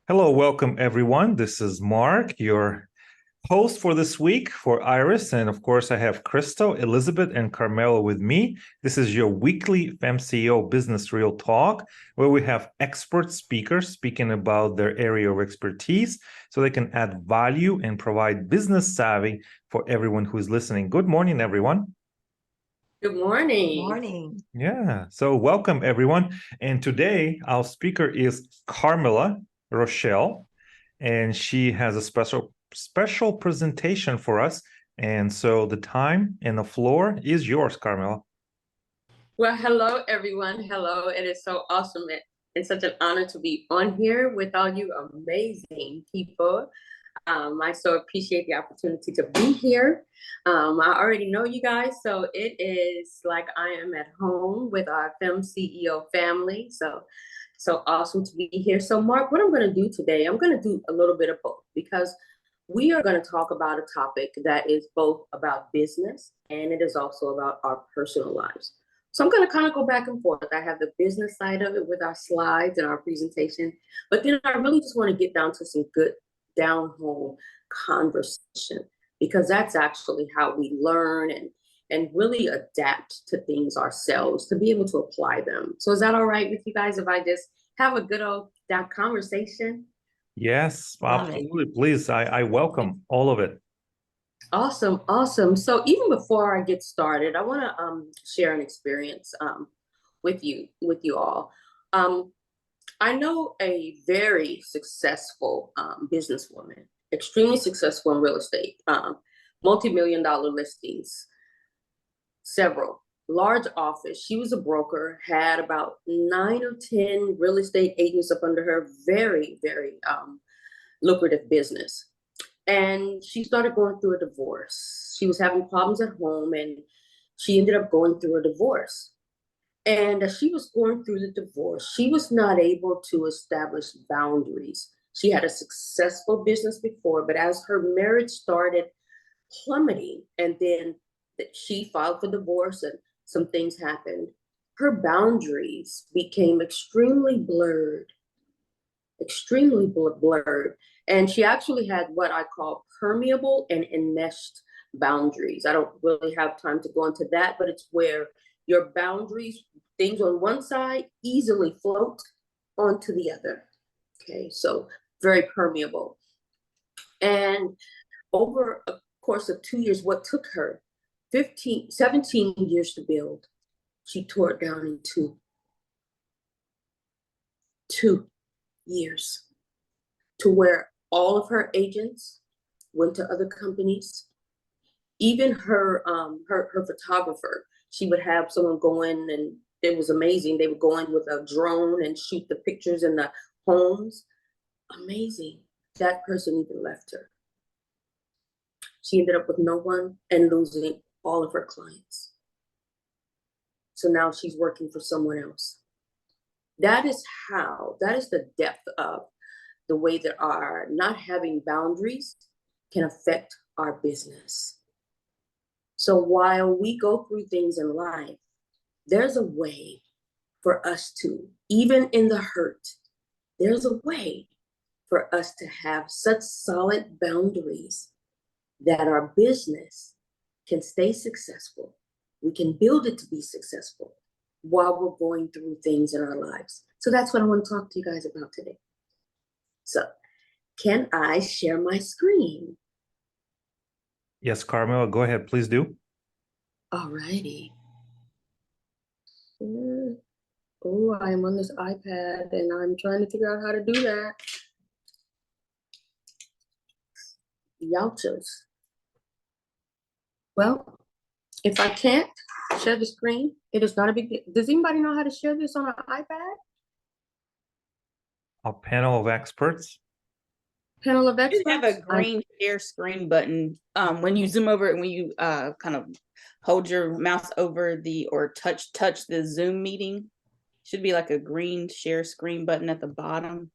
Hello, welcome everyone. This is Mark, your host for this week for Iris. And of course, I have Crystal, Elizabeth, and Carmella with me. This is your weekly FEMCEO Business Real Talk, where we have expert speakers speaking about their area of expertise so they can add value and provide business savvy for everyone who's listening. Good morning, everyone. Good morning. Morning. Yeah, so welcome everyone. And today our speaker is Carmella Rochelle, and she has a special presentation for us. And so the time and the floor is yours, Carmella. Well, hello, everyone. Hello. It is so awesome and such an honor to be on here with all you amazing people. I so appreciate the opportunity to be here. I already know you guys, so it is like I am at home with our FEMCEO family. So awesome to be here. So, Mark, what I'm going to do today, I'm going to do a little bit of both because we are going to talk about a topic that is both about business and it is also about our personal lives. So I'm going to kind of go back and forth. I have the business side of it with our slides and our presentation, but then I really just want to get down to some good down home conversation because that's actually how we learn and really adapt to things ourselves to be able to apply them. So is that all right with you guys if I just have a good old that conversation? Yes, absolutely. Please, I welcome all of it. Awesome, awesome. So even before I get started, I want to share an experience with you all. I know a very successful businesswoman, extremely successful in real estate, multi-million-dollar listings, several, large office. She was a broker, had about 9 or 10 real estate agents up under her, very, very lucrative business. And she started going through a divorce. She was having problems at home and she ended up going through a divorce. And as she was going through the divorce, she was not able to establish boundaries. She had a successful business before, but as her marriage started plummeting, and then she filed for divorce and some things happened, her boundaries became extremely blurred. And she actually had what I call permeable and enmeshed boundaries. I don't really have time to go into that, but it's where your boundaries, things on one side easily float onto the other. Okay, so very permeable. And over a course of 2 years, what took her 17 years to build, she tore it down in 2 years, to where all of her agents went to other companies. Even her photographer, she would have someone go in, and it was amazing. They would go in with a drone and shoot the pictures in the homes. Amazing. That person even left her. She ended up with no one and losing all of her clients. So now she's working for someone else. That is the depth of the way that our not having boundaries can affect our business. So while we go through things in life, there's a way for us to, even in the hurt, there's a way for us to have such solid boundaries that our business can stay successful. We can build it to be successful while we're going through things in our lives. So that's what I want to talk to you guys about today. So can I share my screen? Yes, Carmella, go ahead, please do. All righty. Oh, I'm on this iPad and I'm trying to figure out how to do that. Yowchers. Well, if I can't share the screen, it is not a big deal. Does anybody know how to share this on an iPad? A panel of experts. Panel of experts? You have a green share screen button. When you zoom over and when you kind of hold your mouse over or touch the Zoom meeting, should be like a green share screen button at the bottom.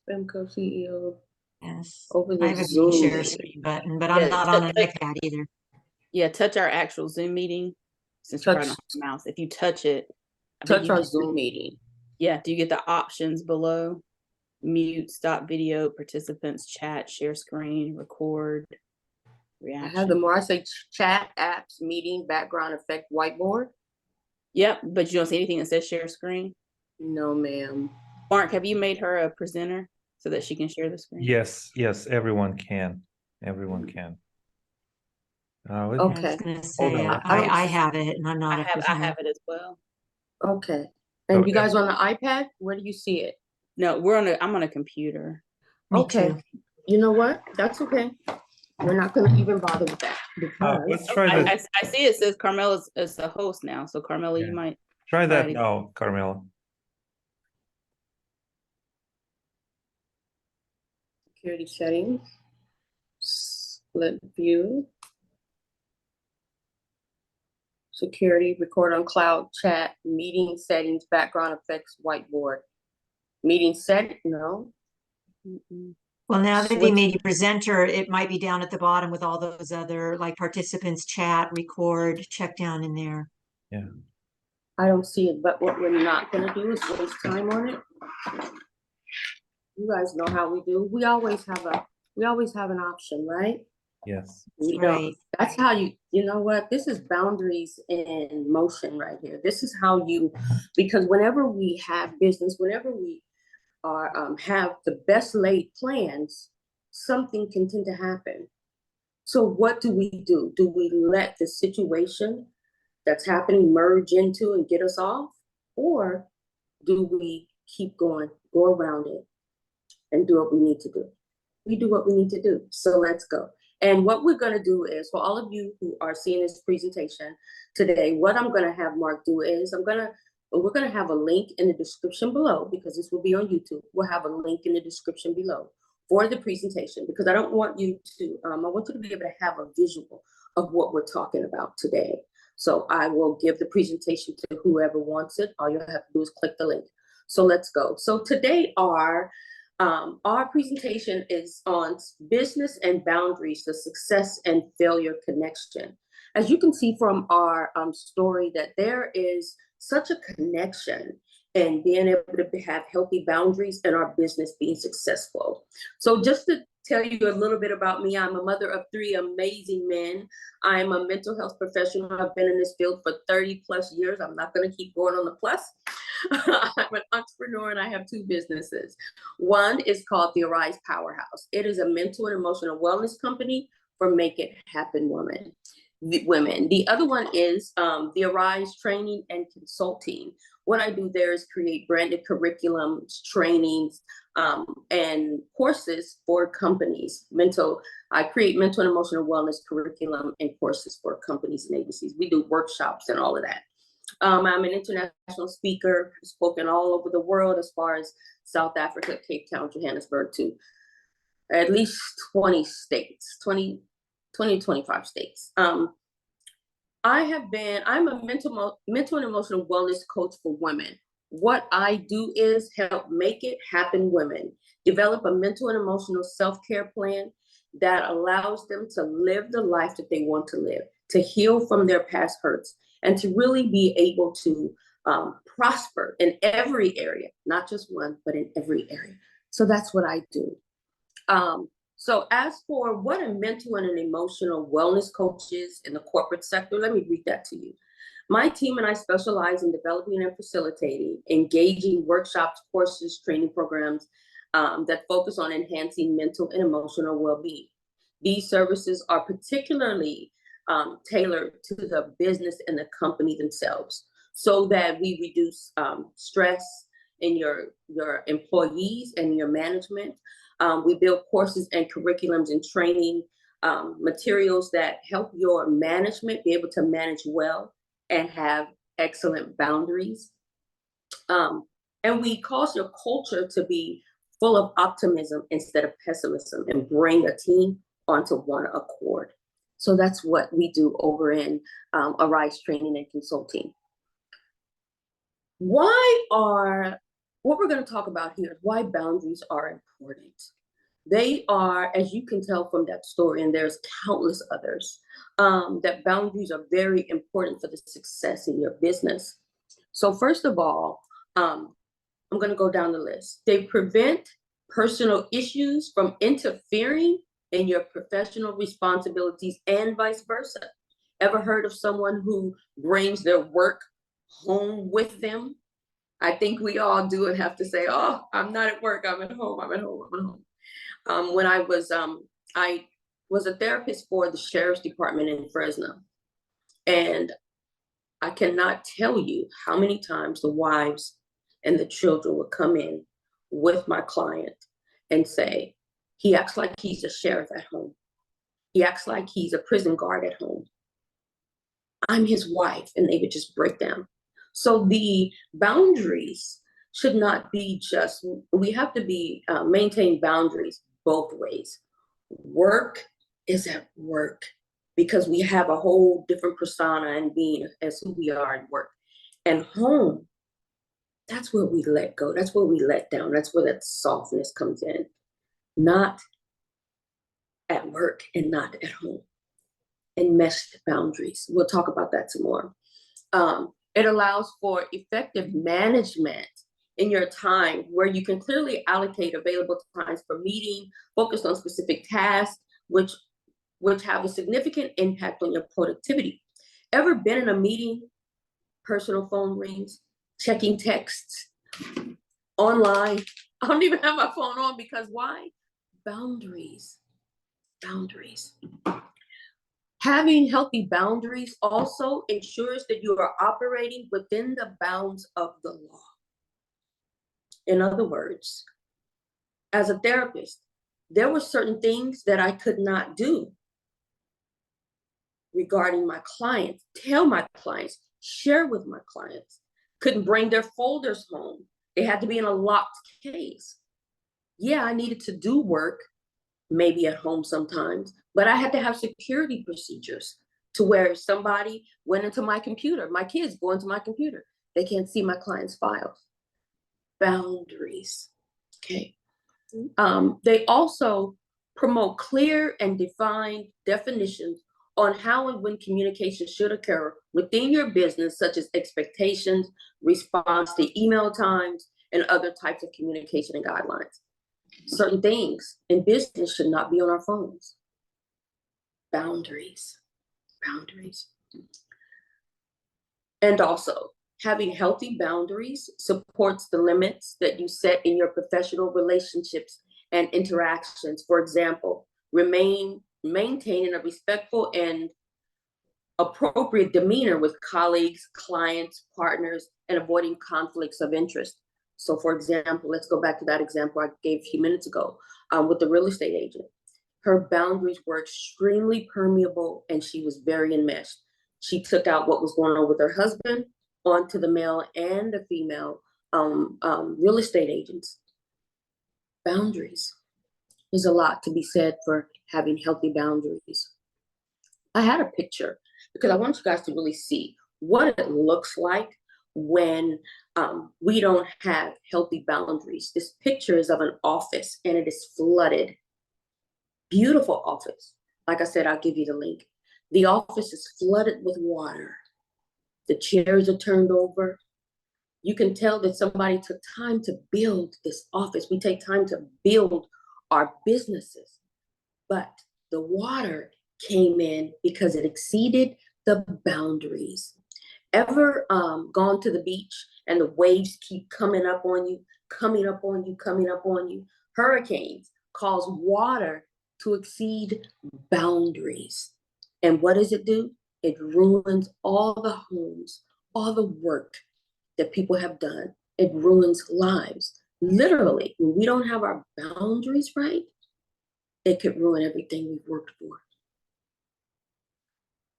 FEMCEO CEO. Yes, Over the I have a Zoom share meeting. screen button, but I'm not on an iPad either. Yeah, touch our actual Zoom meeting since you're on the mouse. If you touch it, touch our Zoom meeting. Yeah, do you get the options below? Mute, stop video, participants, chat, share screen, record, I reaction. have the more I say chat, apps, meeting, background effect, whiteboard. Yep, but you don't see anything that says share screen? No, ma'am. Mark, have you made her a presenter so that she can share the screen? Yes, yes, everyone can. Everyone can. I was Okay. gonna say, on. I have it and I'm I not a have presenter. it as well. Okay. So And you guys on the iPad? Where do you see it? No, I'm on a computer. Me Okay. too. You know what? That's okay. We're not going to even bother with that let's because try that. I see it says Carmella's is the host now. So Carmella, Yeah. you might Try that Right. now, Carmella. security settings, split view, security, record on cloud, chat, meeting settings, background effects, whiteboard. Meeting set, no. Well, now that they Switch. made you presenter, it might be down at the bottom with all those other like participants, chat, record, check down in there. Yeah. I don't see it, but what we're not going to do is waste time on it. You guys know how we do. We always have an option, right? Yes. We Right. don't. That's how you know what? This is boundaries in motion right here. This is how you, because whenever we have business, whenever we are have the best laid plans, something can tend to happen. So what do we do? Do we let the situation that's happening merge into and get us off? Or do we keep going, go around it and do what we need to do? We do what we need to do. So let's go. And what we're going to do is, for all of you who are seeing this presentation today, what I'm going to have Mark do is we're going to have a link in the description below, because this will be on YouTube. We'll have a link in the description below for the presentation, because I don't want you to, I want you to be able to have a visual of what we're talking about today. So I will give the presentation to whoever wants it. All you have to do is click the link. So let's go. So today our presentation is on business and boundaries, the success and failure connection. As you can see from our story, that there is such a connection in being able to have healthy boundaries and our business being successful. So just to tell you a little bit about me, I'm a mother of 3 amazing men. I'm a mental health professional. I've been in this field for 30 plus years. I'm not going to keep going on the plus. I'm an entrepreneur and I have 2 businesses. One is called the Ires Powerhouse. It is a mental and emotional wellness company for Make It Happen women. The other one is the Ires Training and Consulting. What I do there is create branded curriculums, trainings, and courses for companies. I create mental and emotional wellness curriculum and courses for companies and agencies. We do workshops and all of that. I'm an international speaker, spoken all over the world, as far as South Africa, Cape Town, Johannesburg, to at least 20 states, 20, 25 states. I'm a mental and emotional wellness coach for women. What I do is help Make It Happen women develop a mental and emotional self-care plan that allows them to live the life that they want to live, to heal from their past hurts, and to really be able to prosper in every area, not just one, but in every area. So that's what I do. So as for what a mental and an emotional wellness coach is in the corporate sector, let me read that to you. My team and I specialize in developing and facilitating engaging workshops, courses, training programs that focus on enhancing mental and emotional well-being. These services are particularly tailored to the business and the company themselves, so that we reduce stress in your employees and your management. We build courses and curriculums and training materials that help your management be able to manage well and have excellent boundaries. And we cause your culture to be full of optimism instead of pessimism, and bring a team onto one accord. So that's what we do over in Ires Training and Consulting. What we're going to talk about here is why boundaries are important. They are, as you can tell from that story, and there's countless others, that boundaries are very important for the success in your business. So first of all, I'm going to go down the list. They prevent personal issues from interfering in your professional responsibilities and vice versa. Ever heard of someone who brings their work home with them? I think we all do and have to say, oh, I'm not at work, I'm at home, I'm at home, I'm at home. When I was a therapist for the sheriff's department in Fresno. And I cannot tell you how many times the wives and the children would come in with my client and say, he acts like he's a sheriff at home. He acts like he's a prison guard at home. I'm his wife, and they would just break down. So the boundaries should not be just, we have to be maintain boundaries both ways. Work is at work because we have a whole different persona and being as who we are at work. And home, that's where we let go. That's where we let down. That's where that softness comes in. Not at work and not at home. Enmeshed boundaries. We'll talk about that some more. It allows for effective management in your time where you can clearly allocate available times for meeting, focus on specific tasks, which have a significant impact on your productivity. Ever been in a meeting, personal phone rings, checking texts, online? I don't even have my phone on because why? Boundaries. Boundaries. Having healthy boundaries also ensures that you are operating within the bounds of the law. In other words, as a therapist, there were certain things that I could not do regarding my clients, tell my clients, share with my clients, couldn't bring their folders home. They had to be in a locked case. Yeah, I needed to do work, maybe at home sometimes, but I had to have security procedures to where if somebody went into my computer, my kids go into my computer, they can't see my client's files. Boundaries, okay? They also promote clear and defined definitions on how and when communication should occur within your business, such as expectations, response to email times, and other types of communication and guidelines. Certain things in business should not be on our phones. Boundaries, boundaries. And also, having healthy boundaries supports the limits that you set in your professional relationships and interactions. For example, maintaining a respectful and appropriate demeanor with colleagues, clients, partners, and avoiding conflicts of interest. So for example, let's go back to that example I gave a few minutes ago with the real estate agent. Her boundaries were extremely permeable and she was very enmeshed. She took out what was going on with her husband onto the male and the female real estate agents. Boundaries. There's a lot to be said for having healthy boundaries. I had a picture because I want you guys to really see what it looks like when we don't have healthy boundaries. This picture is of an office and it is flooded. Beautiful office. Like I said, I'll give you the link. The office is flooded with water. The chairs are turned over. You can tell that somebody took time to build this office. We take time to build our businesses, but the water came in because it exceeded the boundaries. Ever gone to the beach and the waves keep coming up on you, coming up on you, coming up on you? Hurricanes cause water to exceed boundaries. And what does it do? It ruins all the homes, all the work that people have done. It ruins lives. Literally, when we don't have our boundaries right, it could ruin everything we've worked for.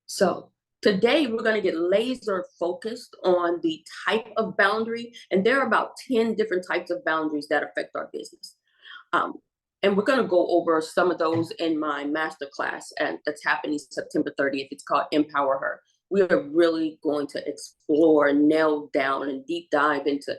So today we're going to get laser focused on the type of boundary, and there are about 10 different types of boundaries that affect our business. And we're going to go over some of those in my masterclass, and that's happening September 30th. It's called EmpowerHer. We are really going to explore, nail down, and deep dive into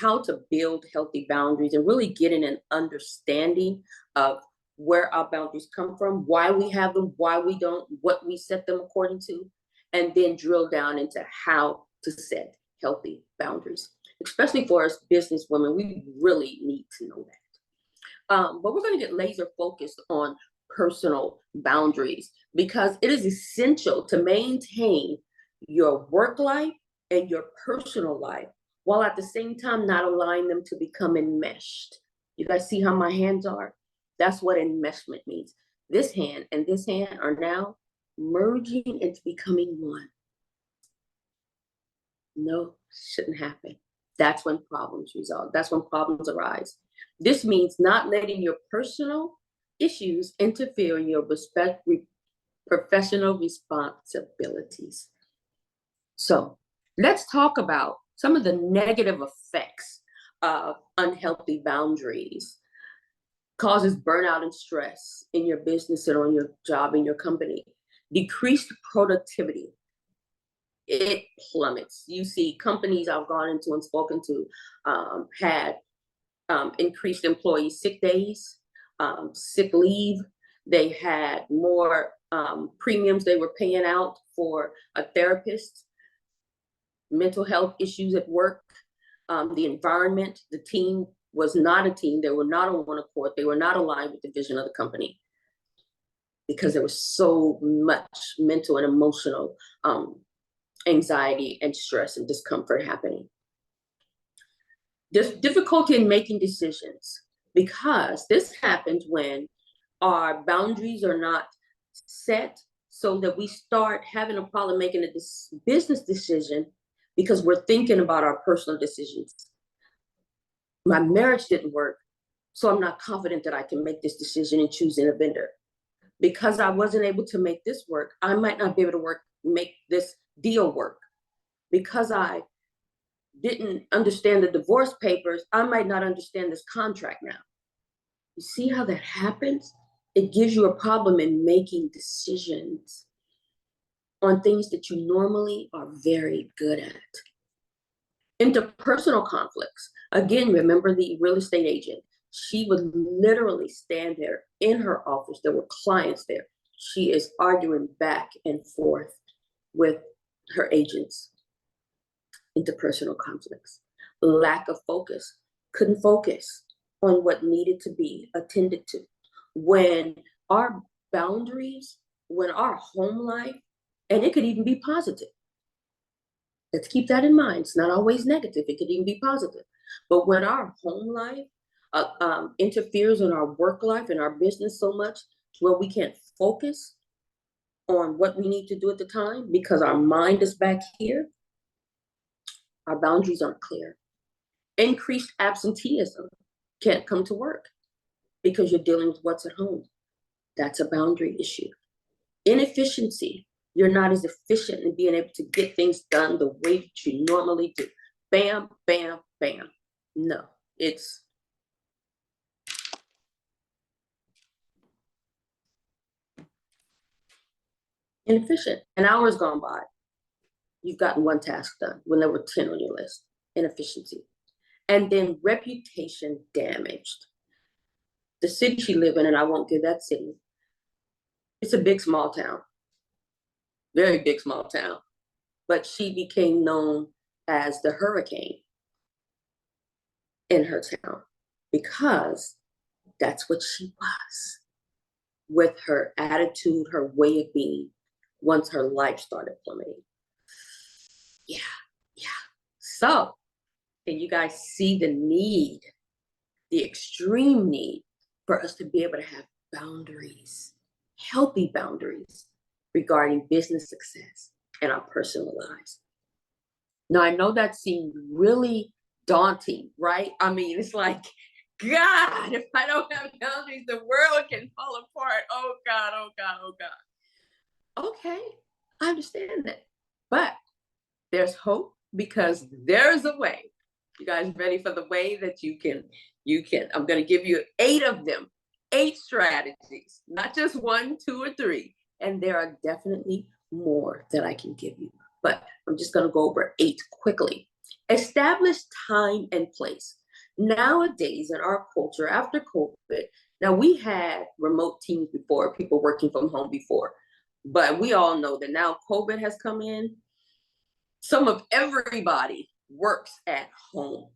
how to build healthy boundaries and really getting an understanding of where our boundaries come from, why we have them, why we don't, what we set them according to, and then drill down into how to set healthy boundaries. especially for us business women. We really need to know that. But we're going to get laser focused on personal boundaries because it is essential to maintain your work life and your personal life while at the same time not allowing them to become enmeshed. You guys see how my hands are? That's what enmeshment means. This hand and this hand are now merging into becoming one. No, shouldn't happen. That's when problems result. That's when problems arise. This means not letting your personal issues interfere in your professional responsibilities. So let's talk about some of the negative effects of unhealthy boundaries. Causes burnout and stress in your business and on your job, in your company. Decreased productivity. It plummets. You see companies I've gone into and spoken to had increased employee sick days, sick leave. They had more premiums they were paying out for a therapist, mental health issues at work, the environment, the team was not a team. They were not on one accord. They were not aligned with the vision of the company because there was so much mental and emotional anxiety and stress and discomfort happening. There's difficulty in making decisions because this happens when our boundaries are not set so that we start having a problem making a business decision because we're thinking about our personal decisions. My marriage didn't work, so I'm not confident that I can make this decision in choosing a vendor. Because I wasn't able to make this work, I might not be able to make this deal work. Because I didn't understand the divorce papers, I might not understand this contract now. You see how that happens? It gives you a problem in making decisions on things that you normally are very good at. Interpersonal conflicts. Again, remember the real estate agent. She would literally stand there in her office. There were clients there. She is arguing back and forth with her agents. Interpersonal conflicts. Lack of focus. Couldn't focus on what needed to be attended to. When our boundaries, when our home life, and it could even be positive. Let's keep that in mind. It's not always negative. It could even be positive. But when our home life interferes in our work life and our business so much to where we can't focus on what we need to do at the time because our mind is back here, our boundaries aren't clear. Increased absenteeism. Can't come to work because you're dealing with what's at home. That's a boundary issue. Inefficiency. You're not as efficient in being able to get things done the way that you normally do. Bam, bam, bam. No, it's inefficient. An hour's gone by. You've gotten one task done when there were 10 on your list. Inefficiency. And then reputation damaged. The city she lived in, and I won't give that city, it's a big, small town. Very big, small town. But she became known as the hurricane in her town because that's what she was with her attitude, her way of being once her life started plummeting. Yeah. So, can you guys see the need, the extreme need for us to be able to have boundaries, healthy boundaries regarding business success and our personal lives? Now, I know that seemed really daunting, right? I mean, it's like, God, if I don't have boundaries, the world can fall apart. Oh, God, oh, God, oh, God. Okay, I understand that. But there's hope because there's a way. You guys ready for the way that you can, I'm going to give you 8 of them, 8 strategies, not just 1, 2, or 3. And there are definitely more that I can give you, but I'm just going to go over 8 quickly. Establish time and place. Nowadays in our culture, after COVID, now we had remote teams before, people working from home before, but we all know that now COVID has come in. Some of everybody works at home.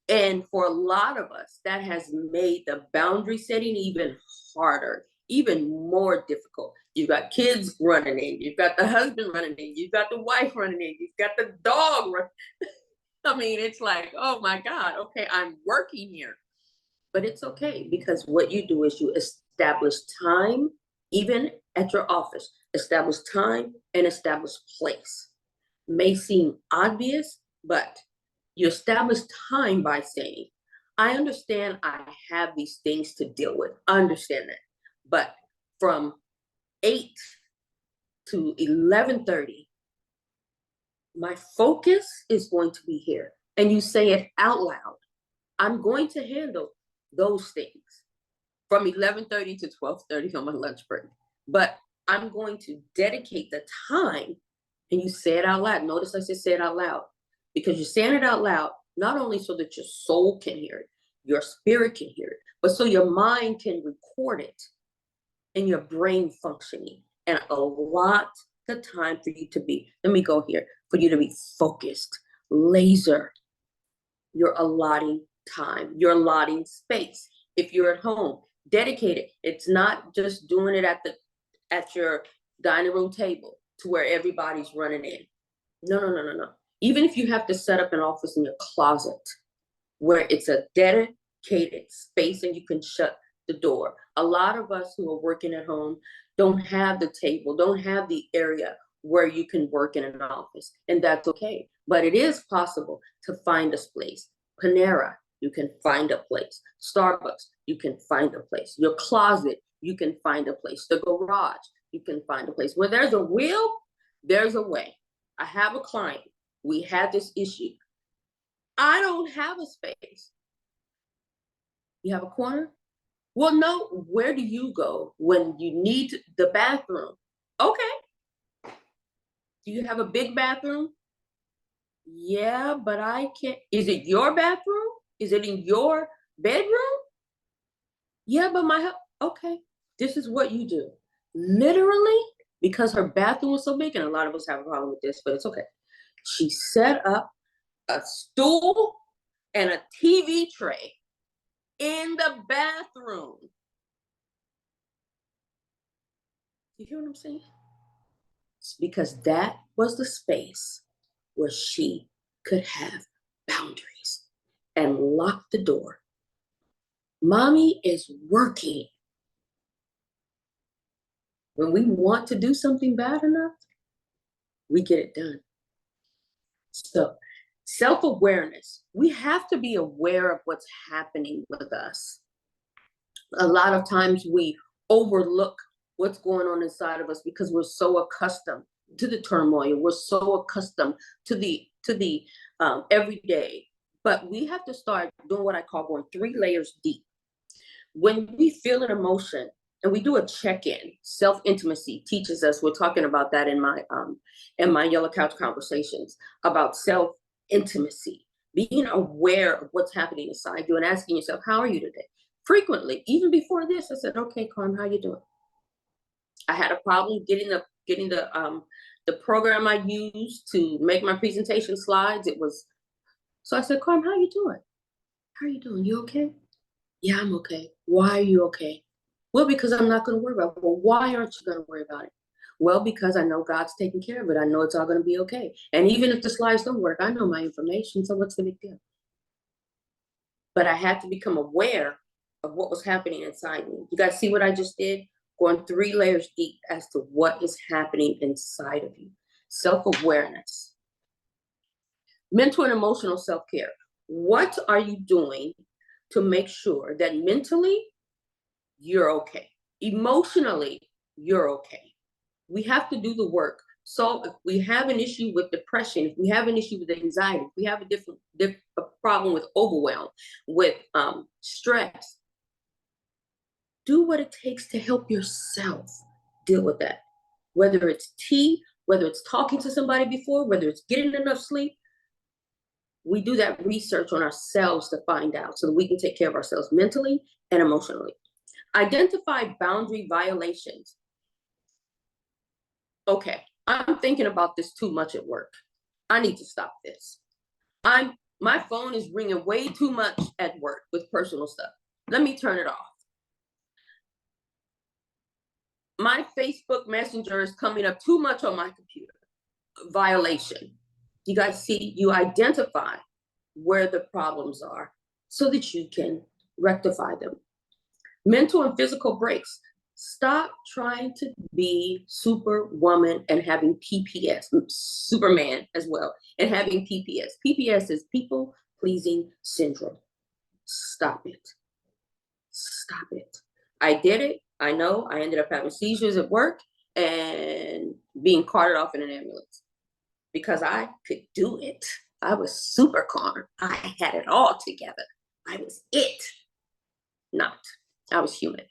And for a lot of us, that has made the boundary setting even harder, even more difficult. You've got kids running in, you've got the husband running in, you've got the wife running in, you've got the dog running. I mean, it's like, oh my God, okay, I'm working here. But it's okay, because what you do is you establish time, even at your office, establish time and establish place. May seem obvious, but you establish time by saying, I understand I have these things to deal with. I understand that. But from 8 to 11:30, my focus is going to be here. And you say it out loud. I'm going to handle those things from 11:30 to 12:30 on my lunch break. But I'm going to dedicate the time, and you say it out loud. Notice I said say it out loud, because you're saying it out loud, not only so that your soul can hear it, your spirit can hear it, but so your mind can record it and your brain functioning, and allot the time for you to be, let me go here, for you to be focused, laser. You're allotting time, you're allotting space. If you're at home, dedicate it. It's not just doing it at your dining room table to where everybody's running in. No. Even if you have to set up an office in your closet where it's a dedicated space and you can shut the door. A lot of us who are working at home don't have the table, don't have the area where you can work in an office, and that's okay. But it is possible to find a place. Panera, you can find a place. Starbucks, you can find a place. Your closet, you can find a place. The garage, you can find a place. Where there's a will, there's a way. I have a client. We had this issue. I don't have a space. You have a corner? Well, no, where do you go when you need the bathroom? Okay. Do you have a big bathroom? Yeah, but I can't. Is it your bathroom? Is it in your bedroom? Yeah, but okay. This is what you do. Literally, because her bathroom was so big, and a lot of us have a problem with this, but it's okay. She set up a stool and a TV tray in the bathroom. You hear what I'm saying? It's because that was the space where she could have boundaries and lock the door. Mommy is working. When we want to do something bad enough, we get it done. So, self-awareness. We have to be aware of what's happening with us. A lot of times we overlook what's going on inside of us because we're so accustomed to the turmoil. We're so accustomed to the everyday. But we have to start doing what I call going 3 layers deep. When we feel an emotion and we do a check-in, self-intimacy teaches us, we're talking about that in my Yellow Couch Conversations, about self-intimacy, being aware of what's happening inside you and asking yourself, how are you today? Frequently, even before this, I said, okay, Carm, how you doing? I had a problem getting the program I used to make my presentation slides. So I said, Carm, how you doing? How are you doing? You okay? Yeah, I'm okay. Why are you okay? Well, because I'm not going to worry about it. Well, why aren't you going to worry about it? Well, because I know God's taking care of it. I know it's all going to be okay. And even if the slides don't work, I know my information. So what's the big deal? But I had to become aware of what was happening inside me. You guys see what I just did? Going 3 layers deep as to what is happening inside of you. Self-awareness. Mental and emotional self-care. What are you doing to make sure that mentally you're okay? Emotionally, you're okay. We have to do the work. So if we have an issue with depression, if we have an issue with anxiety, if we have a problem with overwhelm, with stress, do what it takes to help yourself deal with that. Whether it's tea, whether it's talking to somebody before, whether it's getting enough sleep, we do that research on ourselves to find out so that we can take care of ourselves mentally and emotionally. Identify boundary violations. Okay, I'm thinking about this too much at work. I need to stop this. My phone is ringing way too much at work with personal stuff. Let me turn it off. My Facebook Messenger is coming up too much on my computer. Violation. You guys see, you identify where the problems are so that you can rectify them. Mental and physical breaks. Stop trying to be superwoman and having PPS, Superman as well, and having PPS. PPS is people pleasing syndrome. Stop it. Stop it. I did it. I know I ended up having seizures at work and being carted off in an ambulance because I could do it. I was super calm. I had it all together. I was it. Not. I was human.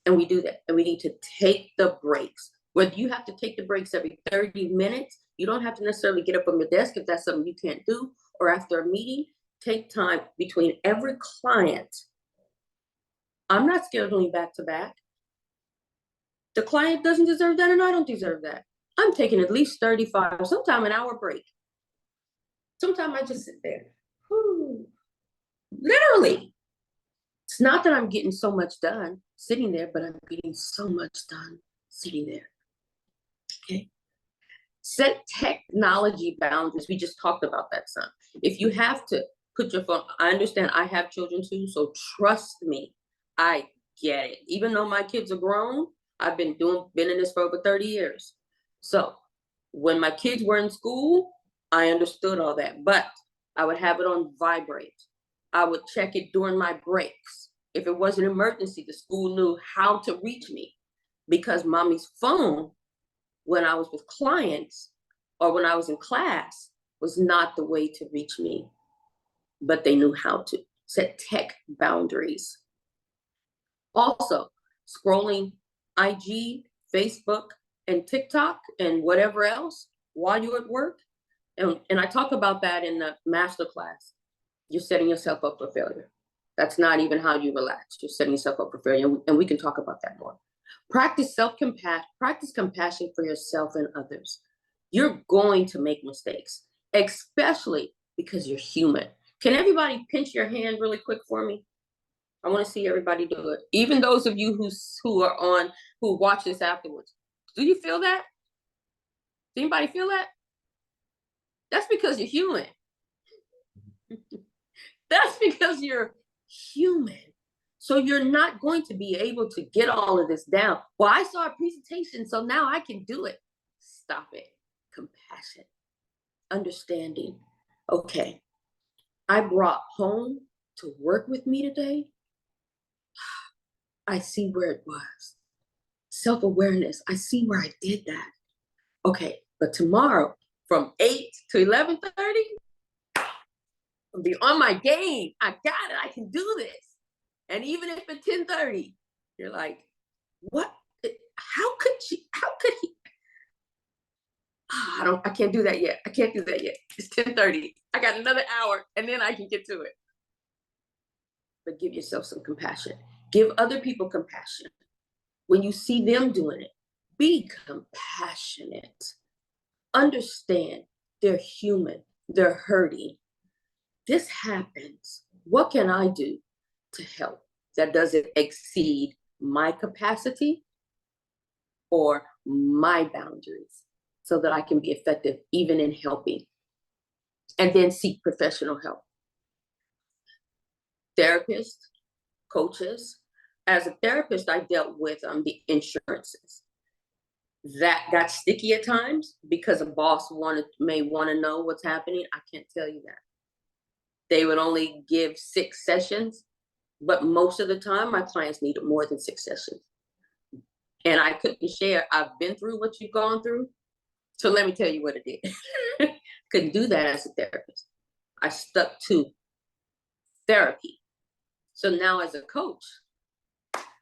And we do that. And we need to take the breaks. Whether you have to take the breaks every 30 minutes, you don't have to necessarily get up from your desk if that's something you can't do, or after a meeting, take time between every client. I'm not scheduling back to back. The client doesn't deserve that, and I don't deserve that. I'm taking at least 35, sometimes an hour break. Sometimes I just sit there. Literally. It's not that I'm getting so much done sitting there, but I'm getting so much done sitting there. Okay. Set technology boundaries. We just talked about that some. If you have to put your phone, I understand I have children too, so trust me, I get it. Even though my kids are grown, I've been in this for over 30 years. So when my kids were in school, I understood all that, but I would have it on vibrate. I would check it during my breaks. If it was an emergency, the school knew how to reach me because mommy's phone, when I was with clients or when I was in class, was not the way to reach me, but they knew how to set tech boundaries. Also, scrolling IG, Facebook, and TikTok and whatever else while you're at work. And I talk about that in the masterclass. You're setting yourself up for failure. That's not even how you relax. You're setting yourself up for failure. And we can talk about that more. Practice self-compassion, practice compassion for yourself and others. You're going to make mistakes, especially because you're human. Can everybody pinch your hand really quick for me? I want to see everybody do it. Even those of you who watch this afterwards. Do you feel that? Does anybody feel that? That's because you're human. That's because you're human. So you're not going to be able to get all of this down. Well, I saw a presentation, so now I can do it. Stop it. Compassion. Understanding. Okay. I brought home to work with me today. I see where it was. Self-awareness. I see where I did that. Okay, but tomorrow from 8 to 11:30, I'll be on my game. I got it. I can do this. And even if at 10:30, you're like, what? How could he? Oh, I can't do that yet. I can't do that yet. It's 10:30. I got another hour and then I can get to it. But give yourself some compassion. Give other people compassion. When you see them doing it, be compassionate. Understand they're human. They're hurting. This happens. What can I do to help that doesn't exceed my capacity or my boundaries so that I can be effective even in helping? And then seek professional help. Therapists, coaches. As a therapist, I dealt with the insurances. That got sticky at times because a boss may want to know what's happening. I can't tell you that. They would only give 6 sessions, but most of the time my clients needed more than 6 sessions. And I couldn't share, I've been through what you've gone through. So let me tell you what it did. Couldn't do that as a therapist. I stuck to therapy. So now as a coach,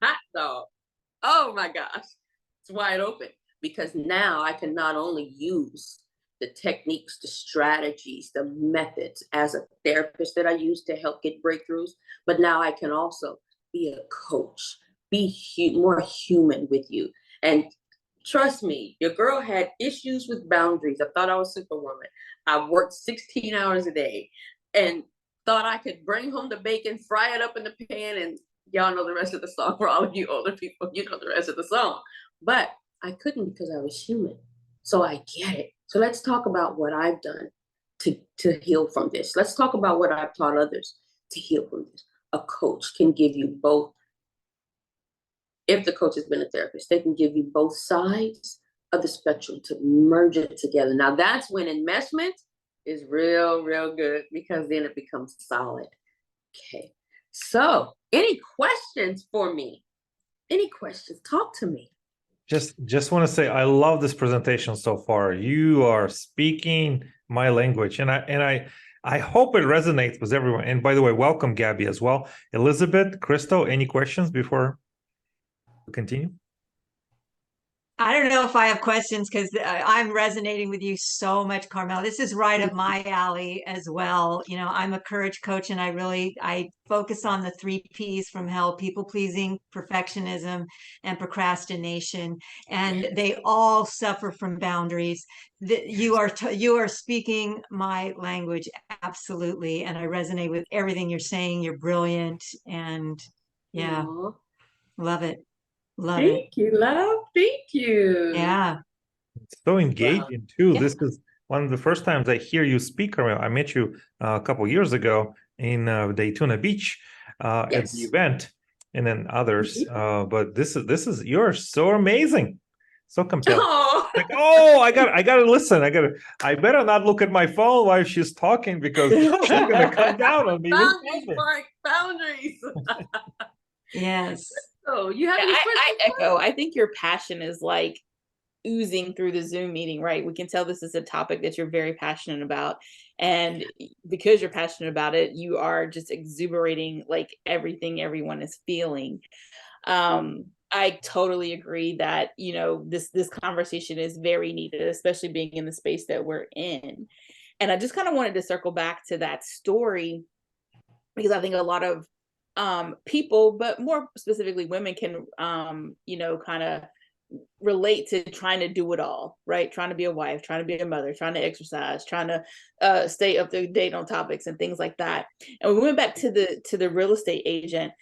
hot dog, oh my gosh, it's wide open. Because now I can not only use the techniques, the strategies, the methods as a therapist that I use to help get breakthroughs, but now I can also be a coach, be more human with you. And trust me, your girl had issues with boundaries. I thought I was Superwoman. I worked 16 hours a day and thought I could bring home the bacon, fry it up in the pan, and y'all know the rest of the song. For all of you older people, you know the rest of the song. But I couldn't because I was human. So I get it. So let's talk about what I've done to heal from this. Let's talk about what I've taught others to heal from this. A coach can give you both. If the coach has been a therapist, they can give you both sides of the spectrum to merge it together. Now that's when enmeshment is real, real good, because then it becomes solid. Okay. So any questions for me? Any questions? Talk to me. Just want to say I love this presentation so far. You are speaking my language, and I hope it resonates with everyone. And by the way, welcome Gabby as well. Elizabeth, Crystal, any questions before we continue? I don't know if I have questions because I'm resonating with you so much, Carmel. This is right up my alley as well. You know, I'm a courage coach, and I focus on the 3 P's from hell: people pleasing, perfectionism, and procrastination. And they all suffer from boundaries. You are speaking my language, absolutely. And I resonate with everything you're saying. You're brilliant, and yeah, Aww. love it. Love it. Thank you, love. Thank you. Yeah. It's so engaging too. Yeah. This is one of the first times I hear you speak, Carmel. I met you a couple years ago in Daytona Beach at the Yes. event, and then others. But this is you're so amazing, so compelling. Oh. Like, oh, I gotta listen. I better not look at my phone while she's talking, because she's gonna come down on me. Boundaries, Mark, boundaries. Yes. So you have any I questions? echo. I think your passion is like oozing through the Zoom meeting, right? We can tell this is a topic that you're very passionate about. And because you're passionate about it, you are just exuberating like everything everyone is feeling. I totally agree that, you know, this conversation is very needed, especially being in the space that we're in. And I just kind of wanted to circle back to that story, because I think a lot of people, but more specifically women, can you know, kind of relate to trying to do it all, right? Trying to be a wife, trying to be a mother, trying to exercise, trying to stay up to date on topics and things like that. And we went back to the real estate agent.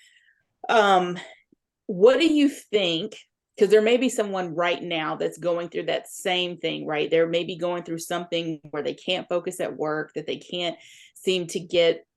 What do you think? Because there may be someone right now that's going through that same thing, right? They're maybe going through something where they can't focus at work, that they can't seem to get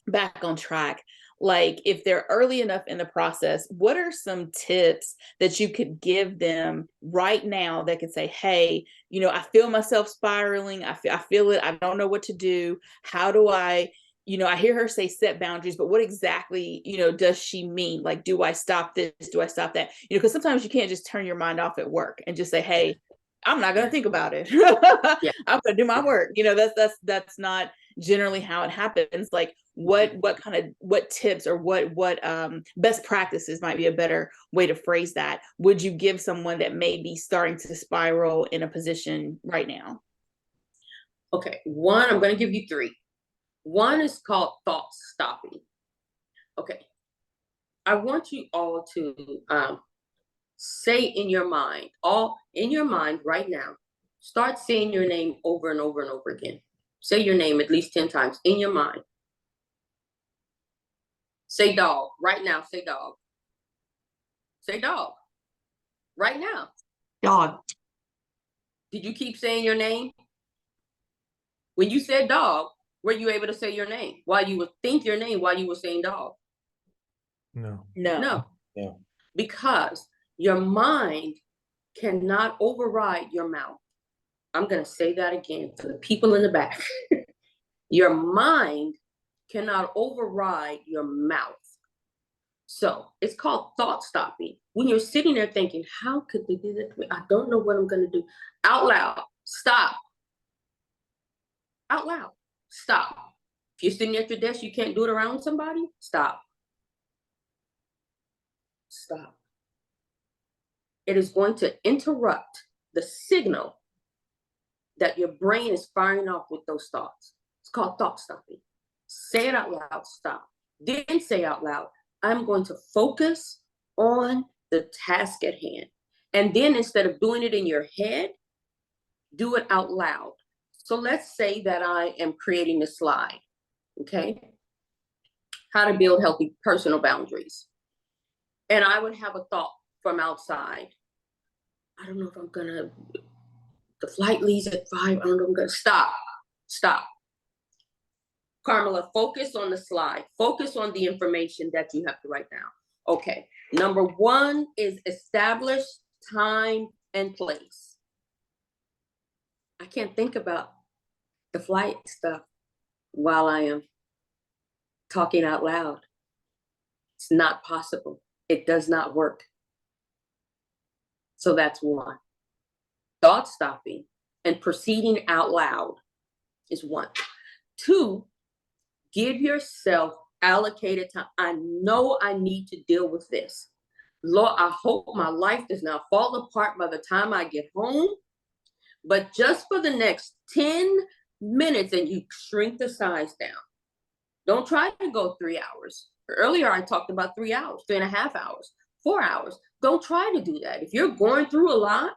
back on track. Like, if they're early enough in the process, what are some tips that you could give them right now that could say, hey, you know, I feel myself spiraling. I feel it. I don't know what to do. How do I, you know, I hear her say set boundaries, but what exactly, you know, does she mean? Like, do I stop this? Do I stop that? You know, because sometimes you can't just turn your mind off at work and just say, hey, I'm not going to think about it. Yeah. I'm going to do my work. You know, that's not generally how it happens. Like, what tips or what best practices might be a better way to phrase that would you give someone that may be starting to spiral in a position right now? Okay, one, I'm going to give you 3. One is called thought stopping. Okay, I want you all to say in your mind, right now, start saying your name over and over and over again. Say your name at least 10 times in your mind. Say dog right now. Say dog. Say dog right now. Dog. Did you keep saying your name? When you said dog, were you able to say your name while you would think your name while you were saying dog? No. No. Because your mind cannot override your mouth. I'm going to say that again for the people in the back. Your mind cannot override your mouth. So it's called thought stopping. When you're sitting there thinking, how could they do that to me? I don't know what I'm going to do. Out loud, stop. Out loud, stop. If you're sitting at your desk, you can't do it around somebody, stop. Stop. It is going to interrupt the signal that your brain is firing off with those thoughts. It's called thought stopping. Say it out loud, stop. Then say out loud, I'm going to focus on the task at hand. And then instead of doing it in your head, do it out loud. So let's say that I am creating a slide, okay? How to build healthy personal boundaries. And I would have a thought from outside. I don't know if I'm gonna, the flight leaves at 5, I don't know if I'm gonna stop. Carmella, focus on the slide. Focus on the information that you have to write down. Okay, number 1 is establish time and place. I can't think about the flight stuff while I am talking out loud. It's not possible. It does not work. So that's 1. Thought stopping and proceeding out loud is 1. 2, give yourself allocated time. I know I need to deal with this. Lord, I hope my life does not fall apart by the time I get home. But just for the next 10 minutes, and you shrink the size down. Don't try to go 3 hours. Earlier, I talked about 3 hours, 3.5 hours, 4 hours. Don't try to do that. If you're going through a lot,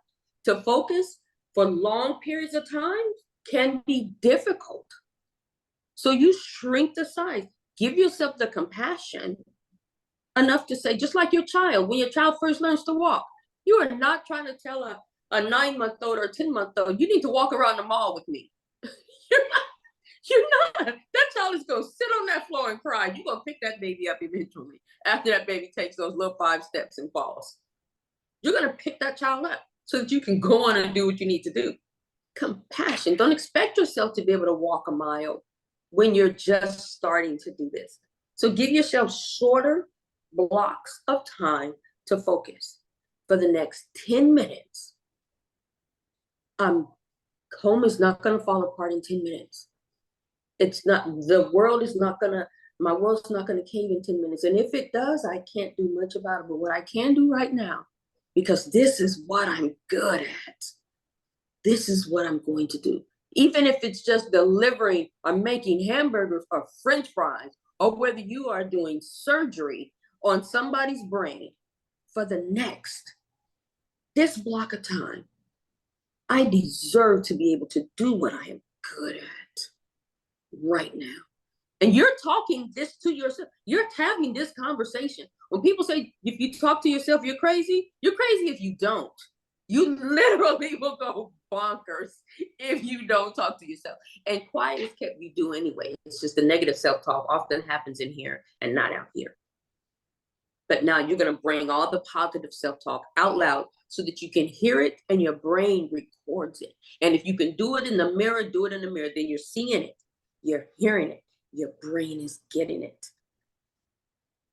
to focus for long periods of time can be difficult. So you shrink the size. Give yourself the compassion enough to say, just like your child, when your child first learns to walk, you are not trying to tell a 9-month-old or a 10-month-old, you need to walk around the mall with me. You're not. That child is going to sit on that floor and cry. You're going to pick that baby up eventually after that baby takes those little 5 steps and falls. You're going to pick that child up so that you can go on and do what you need to do. Compassion. Don't expect yourself to be able to walk a mile when you're just starting to do this. So give yourself shorter blocks of time to focus. For the next 10 minutes, home is not going to fall apart in 10 minutes. It's not, the world is not going to, my world's not going to cave in 10 minutes. And if it does, I can't do much about it. But what I can do right now, because this is what I'm good at, this is what I'm going to do. Even if it's just delivering or making hamburgers or French fries, or whether you are doing surgery on somebody's brain, for the next, this block of time, I deserve to be able to do what I am good at right now. And you're talking this to yourself. You're having this conversation. When people say, if you talk to yourself, you're crazy if you don't. You literally will go bonkers if you don't talk to yourself. And quiet is kept you do anyway. It's just the negative self-talk often happens in here and not out here. But now you're going to bring all the positive self-talk out loud so that you can hear it and your brain records it. And if you can do it in the mirror, do it in the mirror. Then you're seeing it. You're hearing it. Your brain is getting it.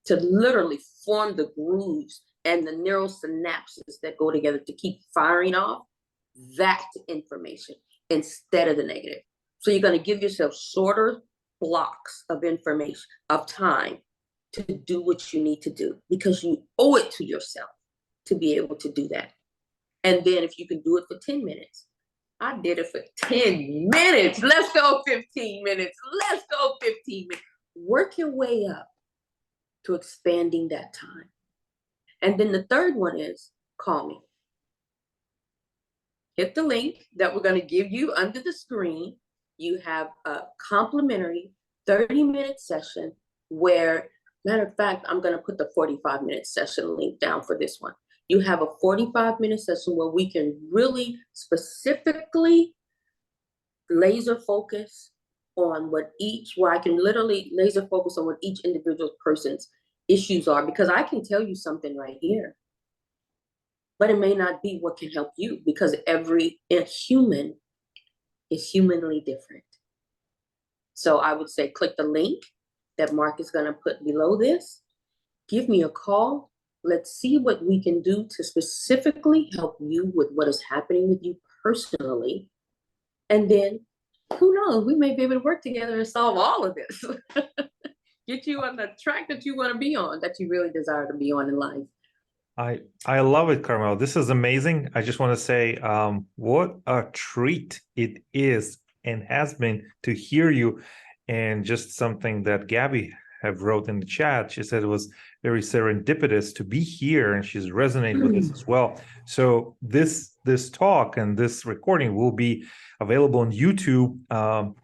To literally form the grooves and the neural synapses that go together to keep firing off that information instead of the negative. So you're going to give yourself shorter blocks of information, of time, to do what you need to do, because you owe it to yourself to be able to do that. And then if you can do it for 10 minutes, I did it for 10 minutes. Let's go 15 minutes. Let's go 15 minutes. Work your way up to expanding that time. And then the third one is call me. Hit the link that we're going to give you under the screen. You have a complimentary 30-minute session where, matter of fact, I'm going to put the 45-minute session link down for this one. You have a 45-minute session where we can really specifically laser focus on where I can literally laser focus on what each individual person's issues are, because I can tell you something right here, but it may not be what can help you, because every human is humanly different. So I would say click the link that Mark is going to put below this. Give me a call. Let's see what we can do to specifically help you with what is happening with you personally. And then, who knows, we may be able to work together and solve all of this. Get you on the track that you want to be on, that you really desire to be on in life. I love it, Carmel. This is amazing. I just want to say what a treat it is and has been to hear you, and just something that Gabby have wrote in the chat. She said it was very serendipitous to be here, and she's resonated with this as well. So this talk and this recording will be available on YouTube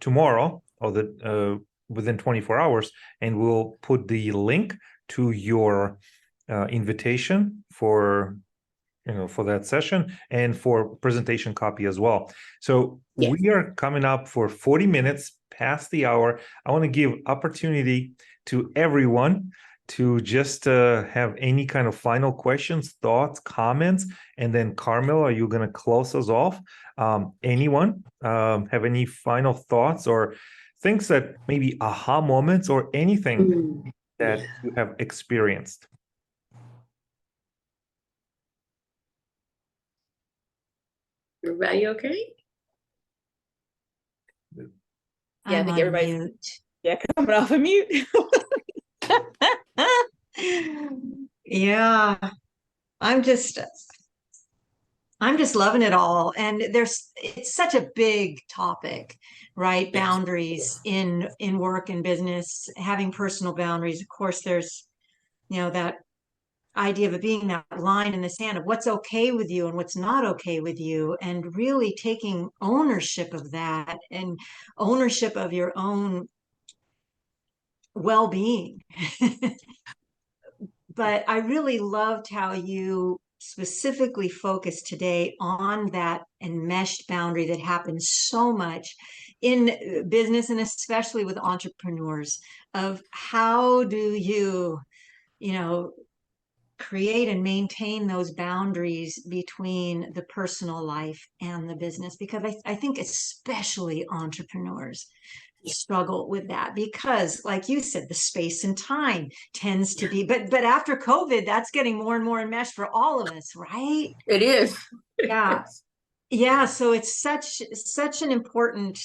tomorrow, or within 24 hours, and we'll put the link to your invitation for for that session and for presentation copy as well. So Yes. we are coming up for 40 minutes past the hour. I want to give opportunity to everyone to just have any kind of final questions, thoughts, comments, and then Carmella, are you going to close us off? Anyone have any final thoughts or things that maybe aha moments or anything that you have experienced? Everybody okay? Yeah, I I'm think on everybody's mute. coming off of mute. Yeah, I'm just loving it all. And it's such a big topic, right? Yes. Boundaries in work and business, having personal boundaries. Of course, there's, that idea of it being that line in the sand of what's okay with you and what's not okay with you, and really taking ownership of that and ownership of your own well-being. But I really loved how you specifically focused today on that enmeshed boundary that happens so much in business, and especially with entrepreneurs, of how do you create and maintain those boundaries between the personal life and the business, because I think especially entrepreneurs struggle with that, because like you said, the space and time tends to be, but after COVID, that's getting more and more enmeshed for all of us, right? It is. Yeah. Yeah, so it's such an important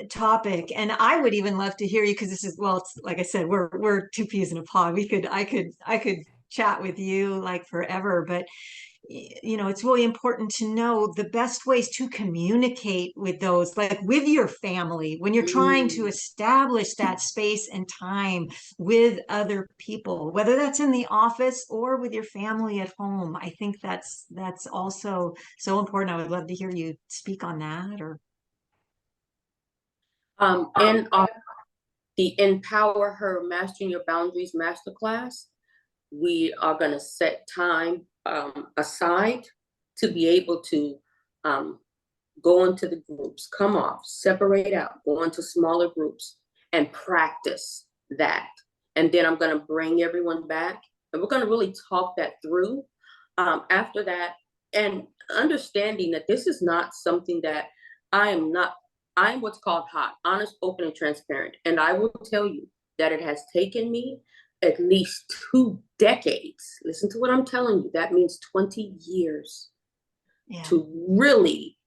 topic. And I would even love to hear you, because this is, well, it's like I said, we're two peas in a pod. I could chat with you like forever, but it's really important to know the best ways to communicate with those, like with your family, when you're trying to establish that space and time with other people, whether that's in the office or with your family at home. I think that's also so important. I would love to hear you speak on that. Or In the Empower Her Mastering Your Boundaries Masterclass, we are going to set time aside to be able to go into the groups, come off, separate out, go into smaller groups and practice that. And then I'm going to bring everyone back and we're going to really talk that through after that, and understanding that this is not something that I'm what's called hot, honest, open, and transparent. And I will tell you that it has taken me at least 2 decades. Listen to what I'm telling you. That means 20 years to really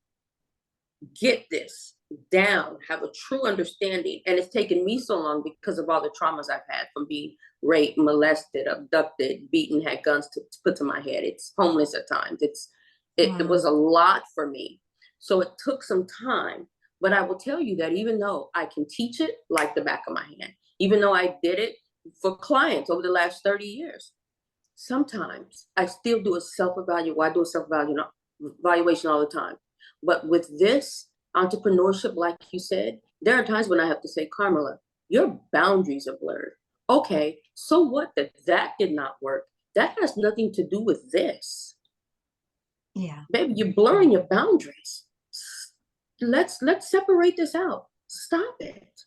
get this down, have a true understanding. And it's taken me so long because of all the traumas I've had from being raped, molested, abducted, beaten, had guns put to my head. It's homeless at times. It was a lot for me. So it took some time. But I will tell you that even though I can teach it like the back of my hand, even though I did it for clients over the last 30 years, sometimes I still do a self-evaluation. Well, I do a self-evaluation all the time. But with this entrepreneurship, like you said, there are times when I have to say, Carmella, your boundaries are blurred. Okay, so what that did not work? That has nothing to do with this. Yeah. Baby, you're blurring your boundaries. Let's separate this out. Stop it.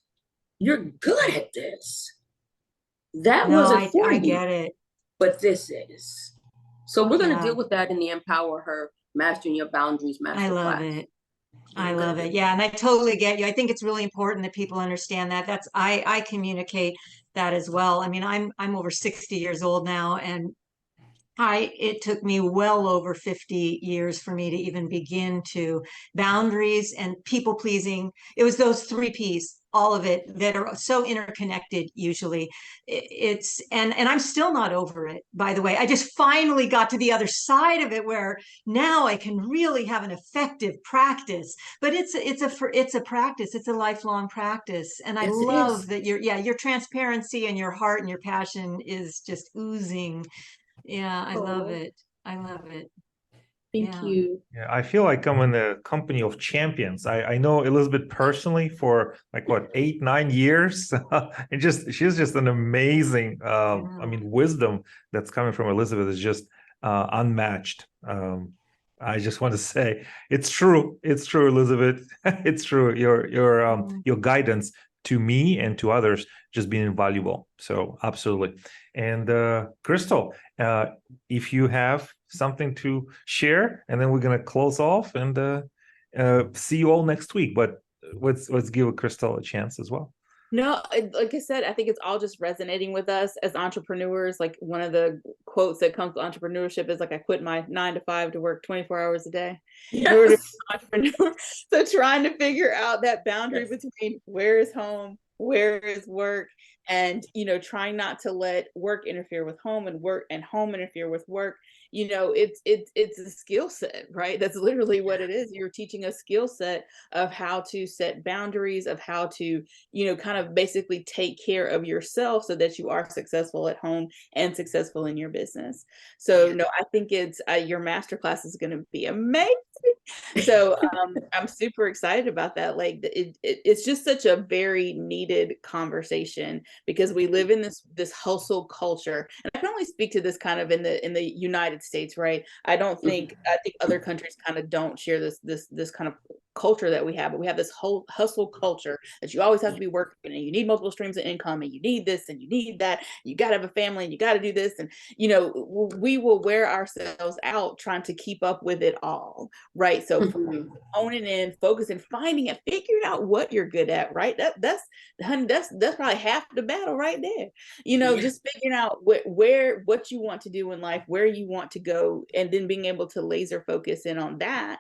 You're good at this. That wasn't for you. I get it. But this is. So we're going to deal with that in the Empower Her Mastering Your Boundaries Masterclass. I love it. I love it. Yeah, and I totally get you. I think it's really important that people understand that. I communicate that as well. I mean, I'm over 60 years old now, and it took me well over 50 years for me to even begin to boundaries and people pleasing. It was those 3 Ps: all of it that are so interconnected usually. And I'm still not over it, by the way. I just finally got to the other side of it where now I can really have an effective practice. But it's a practice. It's a lifelong practice. And I Yes, it love is. that your transparency and your heart and your passion is just oozing. Yeah, I love Oh, it. I love it. thank Yeah. you. Yeah, I feel like I'm in a company of champions. I know Elizabeth personally for like what 8, 9 years, and she's just an amazing. I mean, wisdom that's coming from Elizabeth is just unmatched. I just want to say it's true. It's true, Elizabeth. It's true. Your guidance to me and to others just been invaluable. So absolutely. And Crystal, if you have something to share, and then we're gonna close off and see you all next week. But let's give Crystal a chance as well. No, like I said, I think it's all just resonating with us as entrepreneurs. Like one of the quotes that comes with entrepreneurship is like, I quit my 9 to 5 to work 24 hours a day in order to be an entrepreneur. So trying to figure out that boundary between where is home, where is work, and trying not to let work interfere with home and work and home interfere with work. It's a skill set, right? That's literally what it is. You're teaching a skill set of how to set boundaries, of how to kind of basically take care of yourself so that you are successful at home and successful in your business. So no, I think it's your masterclass is going to be amazing. So I'm super excited about that. Like it's just such a very needed conversation because we live in this hustle culture, and I can only speak to this kind of in the United States, right? I think other countries kind of don't share this kind of culture that we have, but we have this whole hustle culture that you always have to be working and you need multiple streams of income and you need this and you need that. You got to have a family and you got to do this. And, we will wear ourselves out trying to keep up with it all. Right. So owning in, focusing, finding it, figuring out what you're good at. Right. That's probably half the battle right there. Just figuring out what you want to do in life, where you want to go, and then being able to laser focus in on that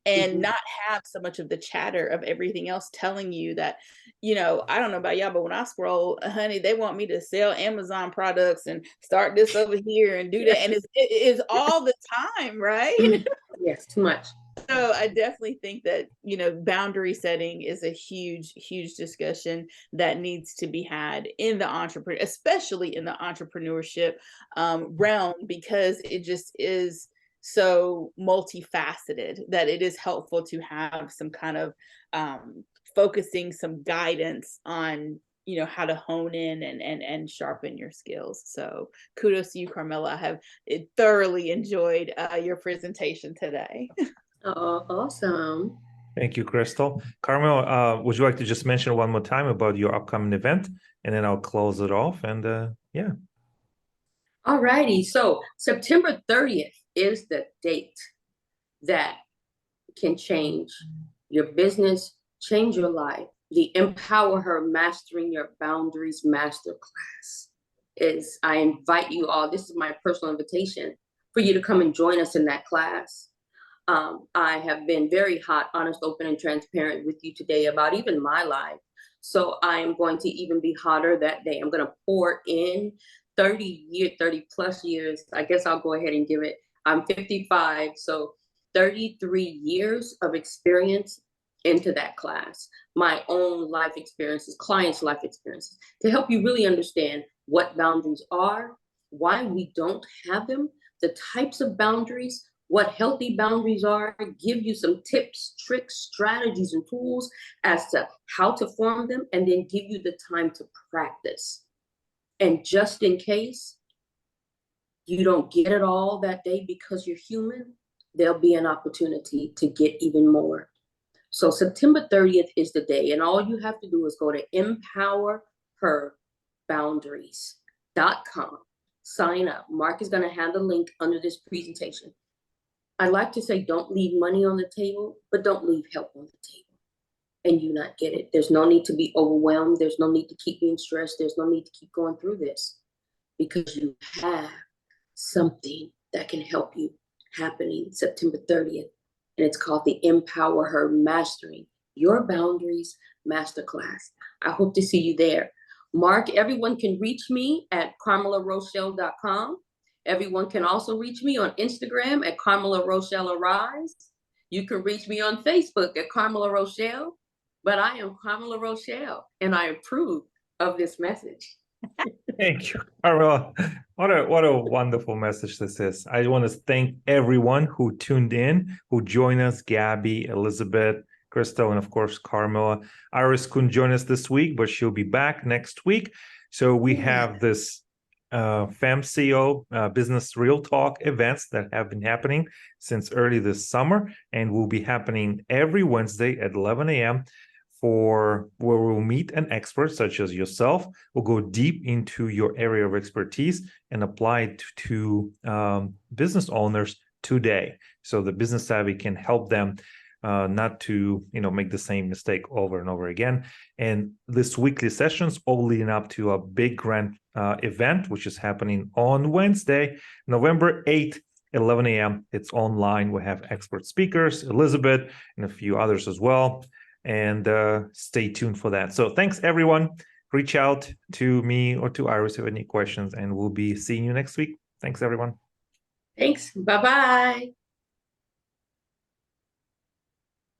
and not have so much of the chatter of everything else telling you that, I don't know about y'all, but when I scroll, honey, they want me to sell Amazon products and start this over here and do that. And it is all the time, right? Yes, too much. So I definitely think that, boundary setting is a huge, huge discussion that needs to be had in the entrepreneur, especially in the entrepreneurship realm, because it just is so multifaceted that it is helpful to have some kind of focusing, some guidance on how to hone in and sharpen your skills. So kudos to you, Carmella. I have thoroughly enjoyed your presentation today. Oh, awesome. Thank you, Crystal. Carmel, would you like to just mention one more time about your upcoming event, and then I'll close it off. And yeah. All righty. So September 30th is the date that can change your business, change your life. The Empower Her Mastering Your Boundaries Masterclass is, I invite you all, this is my personal invitation for you to come and join us in that class. I have been very hot, honest, open, and transparent with you today about even my life. So I am going to even be hotter that day. I'm going to pour in 30 plus years. I guess I'll go ahead and give it. I'm 55, so 33 years of experience into that class. My own life experiences, clients' life experiences, to help you really understand what boundaries are, why we don't have them, the types of boundaries, what healthy boundaries are, give you some tips, tricks, strategies, and tools as to how to form them, and then give you the time to practice. And just in case you don't get it all that day because you're human, there'll be an opportunity to get even more. So September 30th is the day, and all you have to do is go to EmpowerHerBoundaries.com. Sign up. Mark is going to have the link under this presentation. I like to say don't leave money on the table, but don't leave help on the table and you not get it. There's no need to be overwhelmed. There's no need to keep being stressed. There's no need to keep going through this because you have something that can help you happening September 30th. And it's called the Empower Her Mastering Your Boundaries Masterclass. I hope to see you there. Mark, everyone can reach me at CarmellaRochelle.com. Everyone can also reach me on Instagram at Carmella Rochelle Ires. You can reach me on Facebook at Carmella Rochelle. But I am Carmella Rochelle, and I approve of this message. Thank you, Carmella. What a wonderful message this is. I want to thank everyone who tuned in, who joined us, Gabby, Elizabeth, Crystal, and of course, Carmella. Iris couldn't join us this week, but she'll be back next week. So we have this FEMCEO Business Real Talk events that have been happening since early this summer and will be happening every Wednesday at 11 a.m. where we'll meet an expert such as yourself. We'll go deep into your area of expertise and apply it to business owners today. So the business savvy can help them not to make the same mistake over and over again. And this weekly sessions all leading up to a big grand event, which is happening on Wednesday, November 8th, 11 a.m. It's online. We have expert speakers, Elizabeth, and a few others as well. And stay tuned for that. So thanks, everyone. Reach out to me or to Iris if you have any questions, and we'll be seeing you next week. Thanks, everyone. Thanks. Bye-bye.